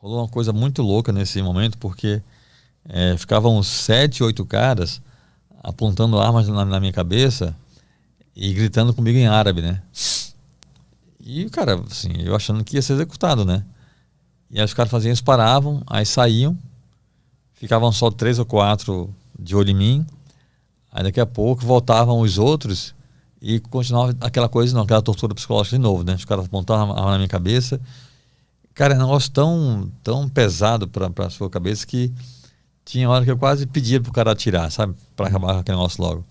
rolou uma coisa muito louca nesse momento, porque ficavam 7, 8 caras apontando armas na minha cabeça e gritando comigo em árabe, né? E, cara, assim, eu achando que ia ser executado, né? E aí os caras faziam isso, paravam, aí saíam, ficavam só 3 ou 4 de olho em mim, aí daqui a pouco voltavam os outros e continuava aquela coisa, não, aquela tortura psicológica de novo, né? Os caras apontavam a arma na minha cabeça. Cara, é um negócio tão pesado pra sua cabeça que tinha hora que eu quase pedia pro cara atirar, sabe? Pra acabar com aquele negócio logo.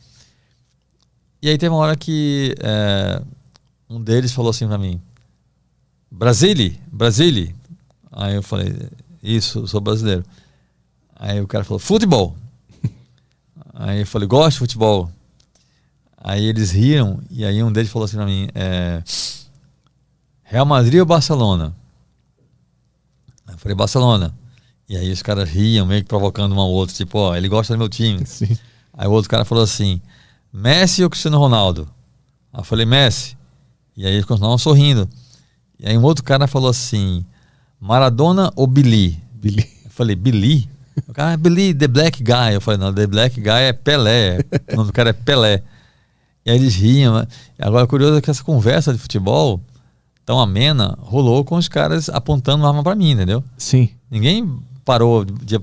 E aí teve uma hora que um deles falou assim pra mim: Brasília. Aí eu falei: isso, eu sou brasileiro. Aí o cara falou: futebol. Aí eu falei: gosto de futebol. Aí eles riram, e aí um deles falou assim pra mim: Real Madrid ou Barcelona? Aí eu falei: Barcelona. E aí os caras riam, meio que provocando um ao outro, tipo, ó, ele gosta do meu time. Sim. Aí o outro cara falou assim: Messi ou Cristiano Ronaldo? Aí eu falei: Messi. E aí eles continuavam sorrindo. E aí um outro cara falou assim: Maradona ou Billy? Eu falei: Billy? O cara: Billy, the black guy. Eu falei: não, the black guy é Pelé. O nome do cara é Pelé. E aí eles riam. Né? Agora, curioso é que essa conversa de futebol tão amena rolou com os caras apontando arma pra mim, entendeu? Sim. Ninguém parou de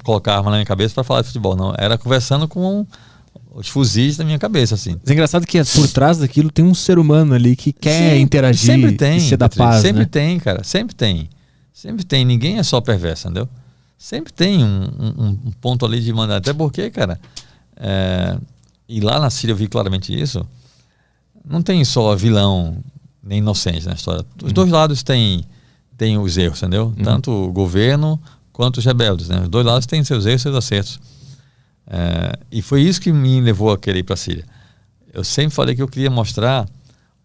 colocar arma na minha cabeça pra falar de futebol, não. Era conversando com os fuzis da minha cabeça, assim. Mas é engraçado que por trás daquilo tem um ser humano ali que quer interagir, sempre tem, e ser da paz, sempre né? tem, cara, sempre tem. Sempre tem, ninguém é só perverso, entendeu? Sempre tem um ponto ali de mandar. Até porque, cara, e lá na Síria eu vi claramente isso, não tem só vilão nem inocente na história. Os dois lados têm os erros, entendeu? Tanto o governo quanto os rebeldes, né? Os dois lados têm seus erros e seus acertos. E foi isso que me levou a querer ir para a Síria. Eu sempre falei que eu queria mostrar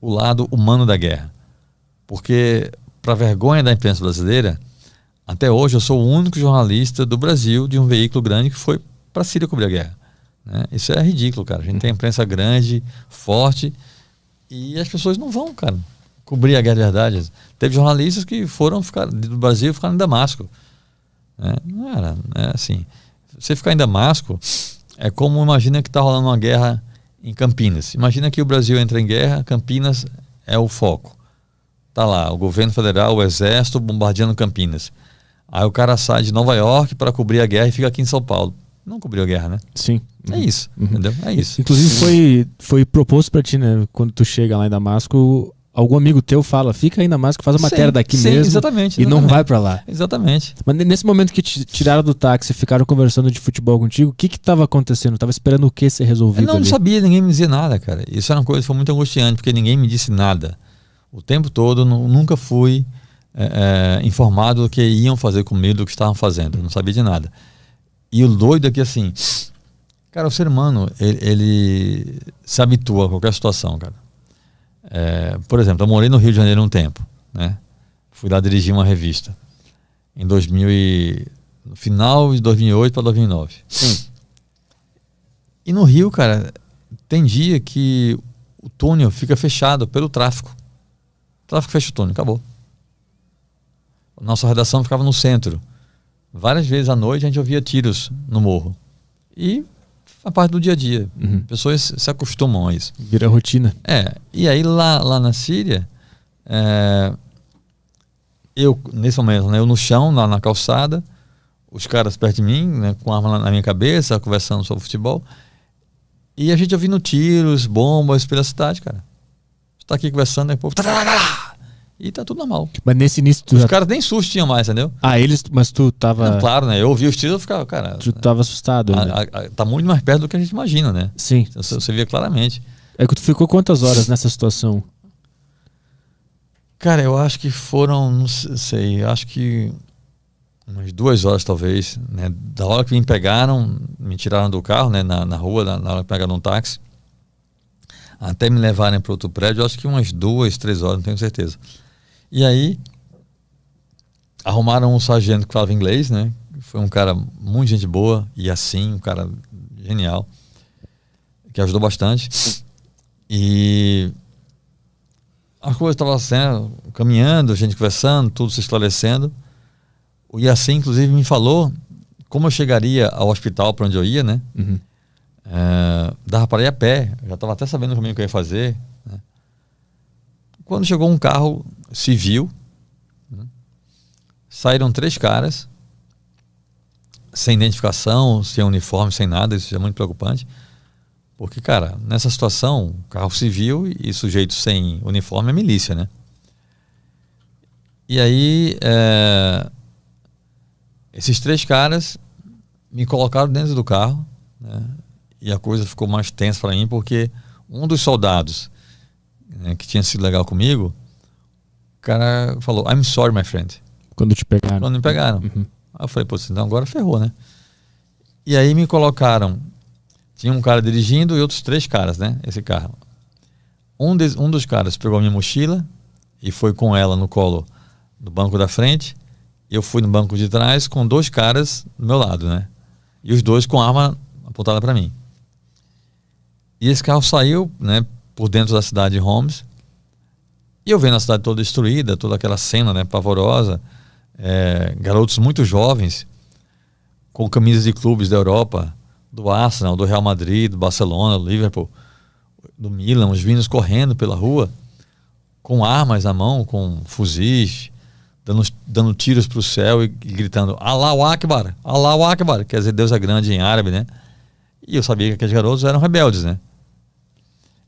o lado humano da guerra. Porque, para vergonha da imprensa brasileira, até hoje eu sou o único jornalista do Brasil de um veículo grande que foi para a Síria cobrir a guerra. Né? Isso é ridículo, cara. A gente tem imprensa grande, forte, e as pessoas não vão, cara, cobrir a guerra de verdade. Teve jornalistas que foram do Brasil ficar em Damasco. Não era, assim. Você ficar em Damasco é como imagina que está rolando uma guerra em Campinas. Imagina que o Brasil entra em guerra, Campinas é o foco. Tá lá, o governo federal, o exército bombardeando Campinas. Aí o cara sai de Nova York para cobrir a guerra e fica aqui em São Paulo. Não cobriu a guerra, né? Sim. É isso, entendeu? É isso. Inclusive foi proposto para ti, né? Quando tu chega lá em Damasco, algum amigo teu fala: fica aí em Damasco, faz a matéria daqui mesmo. Exatamente. E não vai para lá. Exatamente. Mas nesse momento que te tiraram do táxi e ficaram conversando de futebol contigo, o que estava acontecendo? Tava esperando o que ser resolvido? Eu não sabia, ninguém me dizia nada, cara. Isso era uma coisa que foi muito angustiante, porque ninguém me disse nada. O tempo todo, nunca fui informado do que iam fazer comigo, do que estavam fazendo. Eu não sabia de nada. E o doido é que, assim, cara, o ser humano, ele se habitua a qualquer situação, cara. Por exemplo, eu morei no Rio de Janeiro um tempo, né? Fui lá dirigir uma revista em no final de 2008 para 2009. E no Rio, cara, tem dia que o túnel fica fechado pelo tráfico. O tráfico fecha o túnel, acabou. Nossa redação ficava no centro. Várias vezes à noite a gente ouvia tiros no morro. E a parte do dia a dia. Pessoas se acostumam a isso. Vira rotina. E aí lá na Síria, eu, nesse momento, né, eu no chão, lá na calçada, os caras perto de mim, né, com a arma na minha cabeça, conversando sobre futebol, e a gente ouvindo tiros, bombas pela cidade, cara. Você tá aqui conversando, aí o povo... E tá tudo normal. Mas nesse início... Os caras nem susto tinham mais, entendeu? Mas tu tava... Não, claro, né? Eu ouvi os tiros e ficava, cara... Tu tava assustado. Tá muito mais perto do que a gente imagina, né? Sim. Você via claramente. É que tu ficou quantas horas nessa situação? Cara, eu acho que foram, não sei, acho que umas 2 horas talvez, né? Da hora que me pegaram, me tiraram do carro, né? Na rua, na hora que pegaram um táxi, até me levarem para outro prédio, acho que umas 2, 3 horas, não tenho certeza. E aí, arrumaram um sargento que falava inglês, né? Foi um cara muito gente boa, e assim, um cara genial, que ajudou bastante. E as coisas estavam caminhando, a gente conversando, tudo se esclarecendo. O Yassin, inclusive, me falou como eu chegaria ao hospital para onde eu ia, né? Uhum. Dava para ir a pé, eu já estava até sabendo o caminho que eu ia fazer, né? Quando chegou um carro civil, né? Saíram 3 caras, sem identificação, sem uniforme, sem nada. Isso é muito preocupante, porque, cara, nessa situação, carro civil e sujeito sem uniforme é milícia, né? E aí, esses 3 caras me colocaram dentro do carro, né? E a coisa ficou mais tensa para mim, porque um dos soldados, né, que tinha sido legal comigo, o cara falou, I'm sorry, my friend. Quando te pegaram. Quando me pegaram. Uhum. Aí eu falei, pô, então agora ferrou, né? E aí me colocaram, tinha um cara dirigindo e outros 3 caras, né? Esse carro. Um dos caras pegou a minha mochila e foi com ela no colo do banco da frente. Eu fui no banco de trás com 2 caras do meu lado, né? E os 2 com a arma apontada para mim. E esse carro saiu, né, por dentro da cidade de Homs. E eu vendo a cidade toda destruída, toda aquela cena, né, pavorosa. Garotos muito jovens, com camisas de clubes da Europa, do Arsenal, do Real Madrid, do Barcelona, do Liverpool, do Milan, os meninos correndo pela rua, com armas na mão, com fuzis, dando tiros para o céu e gritando Allahu Akbar, Allahu Akbar, quer dizer, Deus é grande em árabe, né? E eu sabia que aqueles garotos eram rebeldes, né?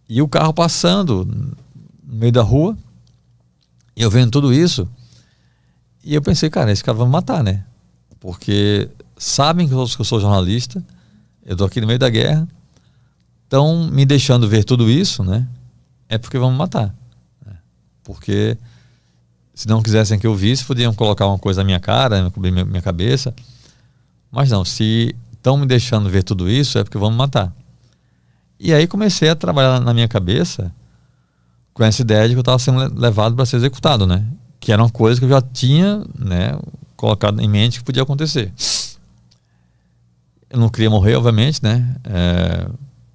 E o carro passando no meio da rua, e eu vendo tudo isso, e eu pensei, cara, esse cara vai me matar, né? Porque sabem que eu sou jornalista, eu tô aqui no meio da guerra, estão me deixando ver tudo isso, né? É porque vão me matar, né? Porque se não quisessem que eu visse, podiam colocar uma coisa na minha cara, cobrir minha cabeça. Mas não, se estão me deixando ver tudo isso, é porque vão me matar. E aí comecei a trabalhar na minha cabeça com essa ideia de que eu estava sendo levado para ser executado, né? Que era uma coisa que eu já tinha, né, colocado em mente que podia acontecer. Eu não queria morrer, obviamente, né?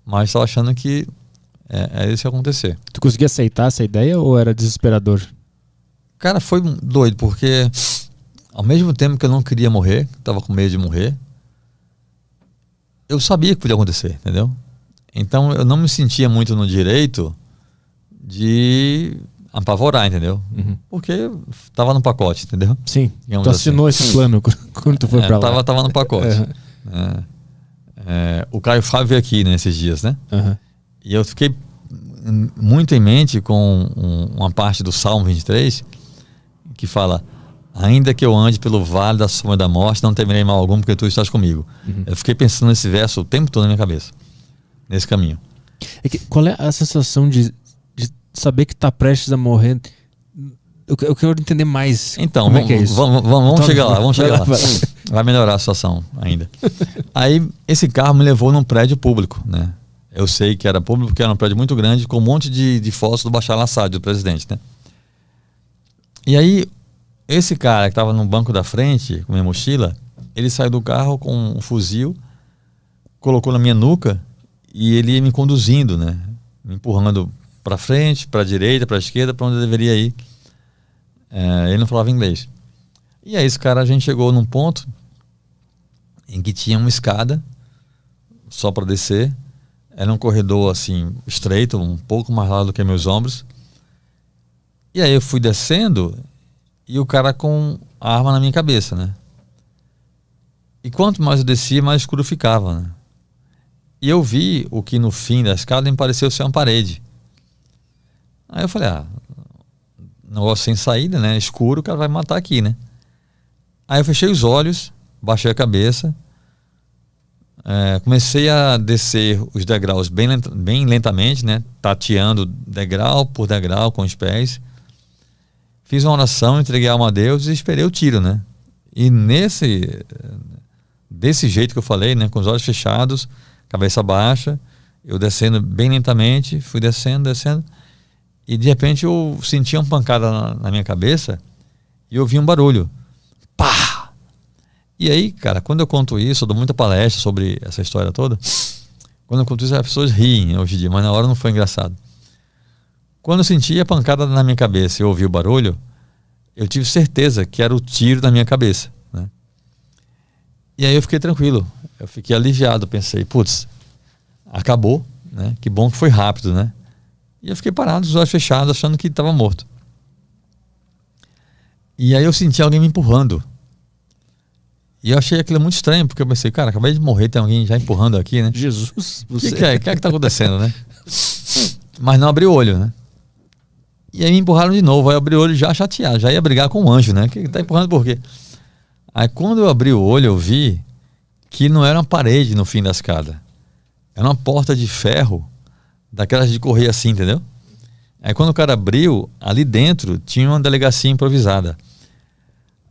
Mas estava achando que é isso que ia acontecer. Tu conseguia aceitar essa ideia ou era desesperador? Cara, foi doido, porque ao mesmo tempo que eu não queria morrer, estava com medo de morrer, eu sabia que podia acontecer, entendeu? Então eu não me sentia muito no direito de apavorar, entendeu? Uhum. Porque estava no pacote, entendeu? Sim, digamos tu assinou assim. esse plano quando tu foi pra lá. Tava no pacote. O Caio Fábio veio aqui nesses dias, né? Uhum. E eu fiquei muito em mente com uma parte do Salmo 23 que fala: ainda que eu ande pelo vale da sombra da morte, não temerei mal algum, porque tu estás comigo. Uhum. Eu fiquei pensando nesse verso o tempo todo na minha cabeça, nesse caminho. Qual é a sensação de saber que tá prestes a morrer? Eu quero entender mais. Então, como é que é isso? Vamos chegar lá, Vai melhorar a situação ainda. Aí, esse carro me levou num prédio público, né? Eu sei que era público, porque era um prédio muito grande, com um monte de fotos do Bashar al-Assad, do presidente, né? E aí, esse cara que estava no banco da frente, com minha mochila, ele saiu do carro com um fuzil, colocou na minha nuca e ele ia me conduzindo, né? Me empurrando para frente, para a direita, para a esquerda, para onde eu deveria ir. Ele não falava inglês. E aí, a gente chegou num ponto em que tinha uma escada só para descer. Era um corredor assim estreito, um pouco mais largo do que meus ombros. E aí eu fui descendo e o cara com a arma na minha cabeça, né? E quanto mais eu descia, mais escuro ficava, né? E eu vi o que no fim da escada me pareceu ser uma parede. Aí eu falei, negócio sem saída, né? Escuro, o cara vai me matar aqui, né? Aí eu fechei os olhos, baixei a cabeça, comecei a descer os degraus bem lentamente, né? Tateando degrau por degrau com os pés. Fiz uma oração, entreguei a alma a Deus e esperei o tiro, né? E desse jeito que eu falei, né? Com os olhos fechados, cabeça baixa, eu descendo bem lentamente, fui descendo. E de repente eu senti uma pancada na minha cabeça e eu ouvi um barulho. Pá! E aí, cara, quando eu conto isso, eu dou muita palestra sobre essa história toda. Quando eu conto isso, as pessoas riem hoje em dia, mas na hora não foi engraçado. Quando eu senti a pancada na minha cabeça e eu ouvi o barulho, eu tive certeza que era o tiro da minha cabeça, né? E aí eu fiquei tranquilo, eu fiquei aliviado, pensei, putz, acabou, né? Que bom que foi rápido, né? E eu fiquei parado, os olhos fechados, achando que estava morto. E aí eu senti alguém me empurrando. E eu achei aquilo muito estranho, porque eu pensei, cara, acabei de morrer, tem alguém já empurrando aqui, né? Jesus, O que é que tá acontecendo, né? Mas não abri o olho, né? E aí me empurraram de novo, aí eu abri o olho já chateado, já ia brigar com o anjo, né? Que tá empurrando por quê? Aí quando eu abri o olho, eu vi que não era uma parede no fim da escada. Era uma porta de ferro, daquelas de correr assim, entendeu? Aí quando o cara abriu, ali dentro tinha uma delegacia improvisada.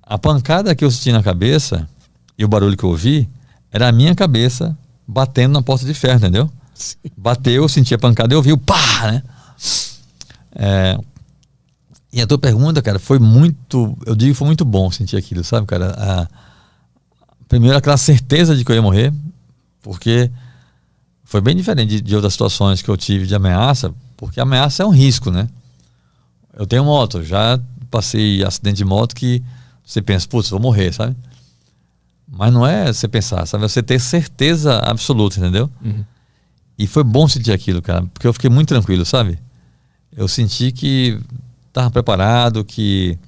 A pancada que eu senti na cabeça e o barulho que eu ouvi era a minha cabeça batendo na porta de ferro, entendeu? Sim. Bateu, eu senti a pancada e eu ouvi o pá, né? E a tua pergunta, cara, foi muito, eu digo que foi muito bom sentir aquilo, sabe, cara? Primeiro aquela certeza de que eu ia morrer, porque foi bem diferente de outras situações que eu tive de ameaça, porque ameaça é um risco, né? Eu tenho moto, já passei acidente de moto que você pensa, putz, vou morrer, sabe? Mas não é você pensar, sabe? É você ter certeza absoluta, entendeu? Uhum. E foi bom sentir aquilo, cara, porque eu fiquei muito tranquilo, sabe? Eu senti que estava preparado, que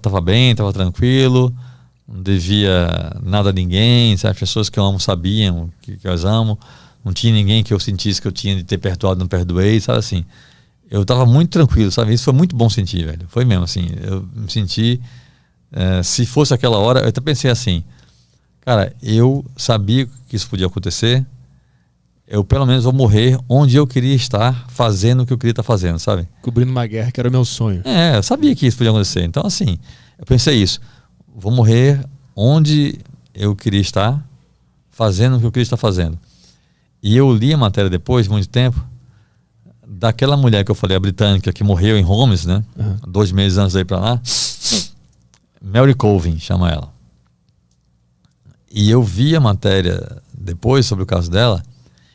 tava bem, tava tranquilo, não devia nada a ninguém, sabe? As pessoas que eu amo sabiam que eu as amo, não tinha ninguém que eu sentisse que eu tinha de ter perdoado, não perdoei, sabe assim? Eu tava muito tranquilo, sabe? Isso foi muito bom sentir, velho. Foi mesmo, assim. Eu me senti... se fosse aquela hora, eu até pensei assim, cara, eu sabia que isso podia acontecer, eu pelo menos vou morrer onde eu queria estar, fazendo o que eu queria estar fazendo, sabe? Cobrindo uma guerra que era o meu sonho. Eu sabia que isso podia acontecer. Então, assim, eu pensei isso. Vou morrer onde eu queria estar, fazendo o que eu queria estar fazendo. E eu li a matéria depois, de muito tempo, daquela mulher que eu falei, a britânica, que morreu em Homs, né? Uhum. 2 meses antes de ir pra lá. Mary Colvin, chama ela. E eu vi a matéria depois sobre o caso dela,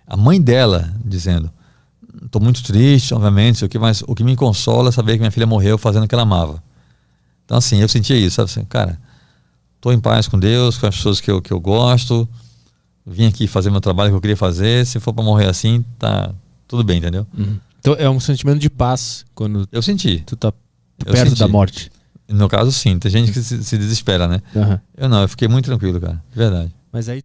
a mãe dela dizendo, estou muito triste, obviamente, mas o que me consola é saber que minha filha morreu fazendo o que ela amava. Então, assim, eu sentia isso, sabe? Assim, cara, estou em paz com Deus, com as pessoas que eu gosto, vim aqui fazer meu trabalho que eu queria fazer, se for para morrer assim, tá tudo bem, entendeu? Uhum. Então é um sentimento de paz quando eu senti. Tu tá perto da morte. No meu caso, sim. Tem gente que se desespera, né? Uhum. Eu não, eu fiquei muito tranquilo, cara. De verdade. Mas aí